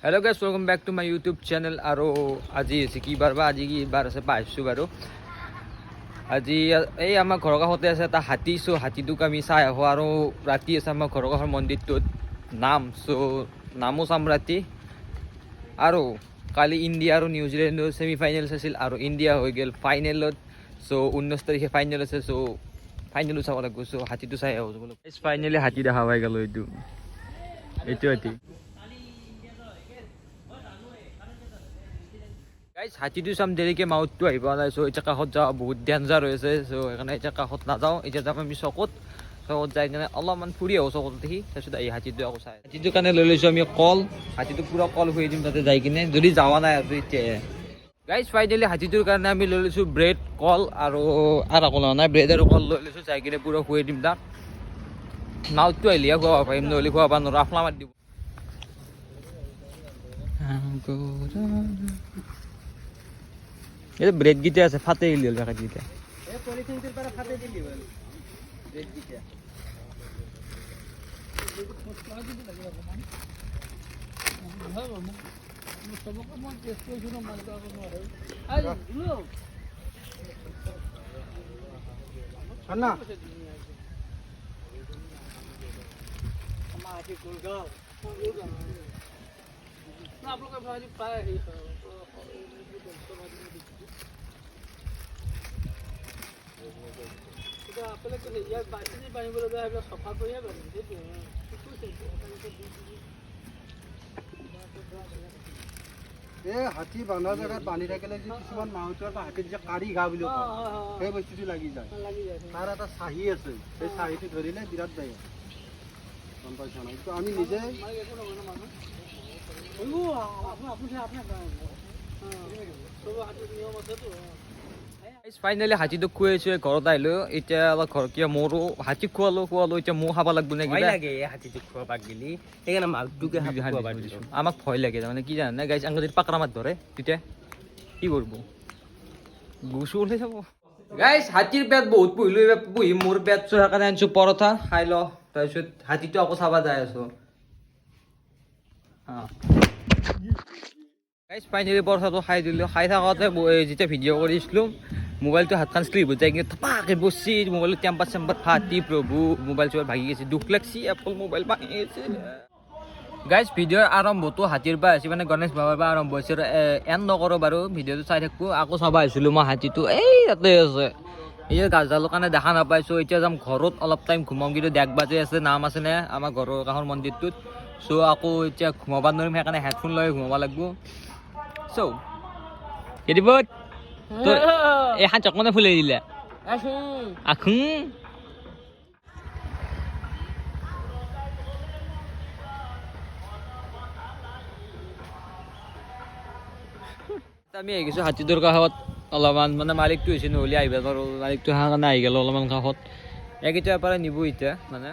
Hello guys, welcome back to my YouTube channel. আৰু আজি আছে কি বাৰ বা আজি কি বাৰ আছে পাইছোঁ বাৰু। আজি এই আমাৰ ঘৰৰ কাষতে আছে এটা হাতী, চ' হাতীটোক আমি চাই আহোঁ আৰু ৰাতি আছে আমাৰ ঘৰৰ কাষৰ মন্দিৰটোত নাম, চ' নামো চাম ৰাতি। আৰু কালি ইণ্ডিয়া আৰু নিউজিলেণ্ডৰ ছেমি ফাইনেলছ আছিল আৰু ইণ্ডিয়া হৈ গ'ল ফাইনেলত, চ' 19 তাৰিখে ফাইনেল আছে, চ' ফাইনেলো চাব লাগিব। চ' হাতীটো চাই আহোঁ বোলো। ফাইনেলি হাতী দেখা পাই গ'লোঁ। এইটো হাতী গাইজ, হাতীটো চাম দেৰিকৈ, মাউতটো আহি পোৱা নাই। চ' এতিয়া কাষত যাওঁ, বহুত ডেঞ্জাৰ হৈ আছে, চ' সেইকাৰণে এতিয়া কাষত নাযাওঁ। এতিয়া যাম আমি চকত যাই কিনে অলপমান ফুৰি আহোঁ চকত দেখি, তাৰপিছত আহি হাতীটো আকৌ চাই। হাতীটোৰ কাৰণে লৈ লৈছোঁ আমি কল, হাতীটো পূৰা কল খুৱাই দিম তাতে যাই কিনে, যদি যোৱা নাই আৰু এতিয়াহে। গাইজ ফাইনেলি হাতীটোৰ কাৰণে আমি লৈ লৈছোঁ ব্ৰেড, কল আৰু একো লোৱা নাই, ব্ৰেড আৰু কল লৈ লৈছোঁ, যাই কিনে পূৰা খুৱাই দিম তাক। মাউতটো আহিলেহে খুৱাব পাৰিম, নহ'লে খুৱাব নোৱাৰোঁ, আফলা মাৰি দিব। এই ব্রেড গিতে আছে, ফাতে গেলি হল প্যাকেট গিতে। এই পলিথিনটির পারে ফাতে দিলি হল ব্রেড গিতে। না आप लोग भाजी पाए ही হাতী বান্ধা জেগাত বান্ধি থাকিলে যে কিছুমান মাউতৰ হাতীত যে কাঢ়ি ঘা বুলি কয়, সেই বস্তুটো লাগি যায়। তাৰ এটা চাহী আছে, সেই চাহীটো ধৰিলে বিৰাট বেয়া, গম পাইছা না? এইটো আমি নিজে ফাইনেলি হাতীটোক খুৱাইছোঁ, ঘৰত আহিলোঁ। এতিয়া অলপ ঘৰ কিয় মোৰো হাতীক খোৱালোঁ, এতিয়া ময়ো খাব লাগিব নে কিবা লাগে। হাতীটোক খোৱাবাক গেলি সেইকাৰণে মাকটোকে আমাক ভয় লাগে, তাৰমানে কি জানে গাইছ, আঙুলি যদি পাকৰা মাত ধৰে তেতিয়া কি কৰিব, গুচু ওলাই যাব। গাইছ হাতীৰ পেট বহুত পুহিলোঁ, পুহি মোৰ পেট চোৰ কাৰণে আনিছোঁ পৰঠা খাই ল, তাৰপিছত হাতীটো আকৌ চাব যাই আছোঁ। গাইছ ফাইনেলি পৰঠাটো খাই দিলোঁ। খাই থাকোঁতে যেতিয়া ভিডিঅ' কৰিছিলোঁ, মোবাইলটো হাতখন স্লিপ হৈ যায় কিনে থপাকে বসছি, মোবাইলত টেম্পাৰ চেম্পাৰ ফাটি প্ৰভু, মোবাইল চোবাইল ভাগি গৈছে, দুখ লাগছি, এপল মোবাইল ভাঙি গৈছে। গাইজ ভিডিঅ'ৰ আৰম্ভটো হাতীৰ পৰা হৈছে, মানে গণেশ বাবাৰ পৰা আৰম্ভ হৈছে। এণ্ড নকৰোঁ বাৰু, ভিডিঅ'টো চাই থাকোঁ। আকৌ চাব আহিছিলোঁ মই হাতীটো, এই তাতে আছে, এই গাছডালৰ কাৰণে দেখা নাপাইছোঁ। এতিয়া যাম ঘৰত, অলপ টাইম ঘুমাম, কিন্তু 1 বাজি আছে, নাম আছে নে আমাৰ ঘৰৰ কাষৰ মন্দিৰটোত। চ' আকৌ এতিয়া ঘুমাব নোৱাৰিম, সেইকাৰণে হেডফোন লৈ ঘুমাব লাগিব। চ' কেতিয়াবা এখন চকমনে ফুলাই দিলে আখোঁ আমি আহি গৈছোঁ হাতীটোৰ কাষত। অলপমান মানে মালিকটো হৈছে, নহ'লে আহিব পাৰোঁ, মালিকটো অহাৰ কাৰণে আহি গ'লোঁ অলপমান কাষত। একেতিয়াৰ পৰা নিব এতিয়া মানে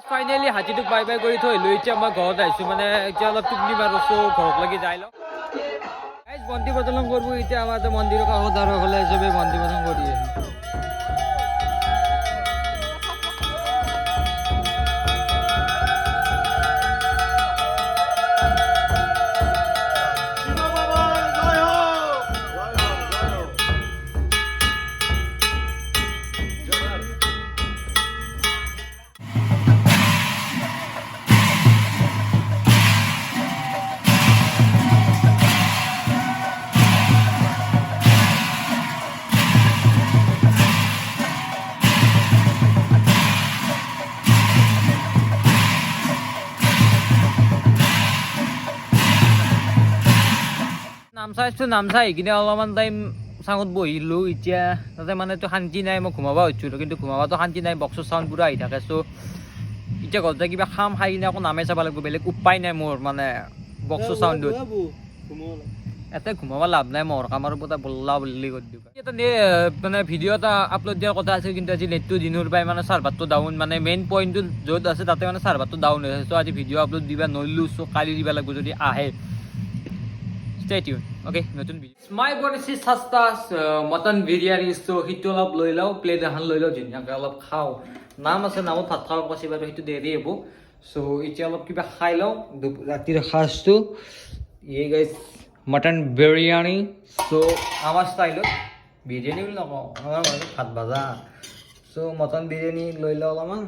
ফাইনেলি হাতীটোক বাই বাই কৰি থৈ আহিলোঁ। এতিয়া মই ঘৰত আহিছোঁ, মানে এতিয়া অলপ টোপনি মাৰিছোঁ, ঘৰত লাগি যাই লওঁ। বন্তি প্ৰজ্বলন কৰিব এতিয়া আমাৰ মন্দিৰৰ কাষত, আৰু হ'লে চবেই বন্তি প্ৰজ্বলন কৰি আছে। নামচাই কিনে অলপমান টাইম চাঙত বহিলোঁ। এতিয়া তাতে মানেতো শান্তি নাই, মই ঘুমাব হৈছিলোঁ, কিন্তু ঘুমাবতো শান্তি নাই, বক্সৰ চাউণ্ড পুৰা আহি থাকে। চ' এতিয়া ঘৰত যাই কিবা খাই কিনে আকৌ নামে চাব লাগিব, বেলেগ উপায় নাই মোৰ, মানে বক্সৰ চাউণ্ডত এতে ঘুমাব লাভ নাই মহৰ কামৰ ওপৰত বল্লা বল্লি কৰি দিবা এটা মানে ভিডিঅ' এটা আপলোড দিয়াৰ কথা আছিল কিন্তু আজি নেটটো দিনৰ পাই মানে চাৰ্ভাৰটো ডাউন মানে মেইন পইণ্টটো য'ত আছে তাতে মানে চাৰ্ভাৰটো ডাউন হৈ আছে চ' আজি ভিডিঅ' আপলোড দিবা নৰিলোঁ চ' কালি দিব লাগিব যদি আহে Stay tuned. Okay, নতুন video'. My body is sastas mutton biryani so হিটো অলপ লৈ লওঁ প্লেট এখন লৈ লওঁ ধুনীয়াকৈ অলপ খাওঁ নাম আছে নামত ভাত খাব কৈছে বাৰু সেইটো দেৰি হ'ব চ' এতিয়া অলপ কিবা খাই লওঁ ৰাতিৰ সাজটো এই গাইছ মটন বিৰিয়ানী চ' আমাৰ ষ্টাইলত বিৰিয়ানী বুলি নকওঁ আমাৰ মানে ভাত ভাজা চ' মটন বিৰিয়ানী লৈ লওঁ অলপমান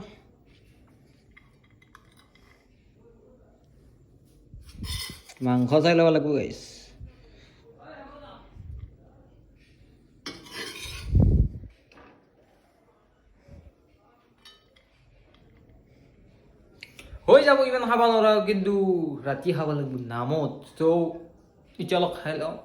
মাংস চাই ল'ব লাগিব গাইছ হৈ যাব ইমান খাব নোৱাৰোঁ কিন্তু ৰাতি খাব লাগিব নামত চ' এতিয়া অলপ খাই লওঁ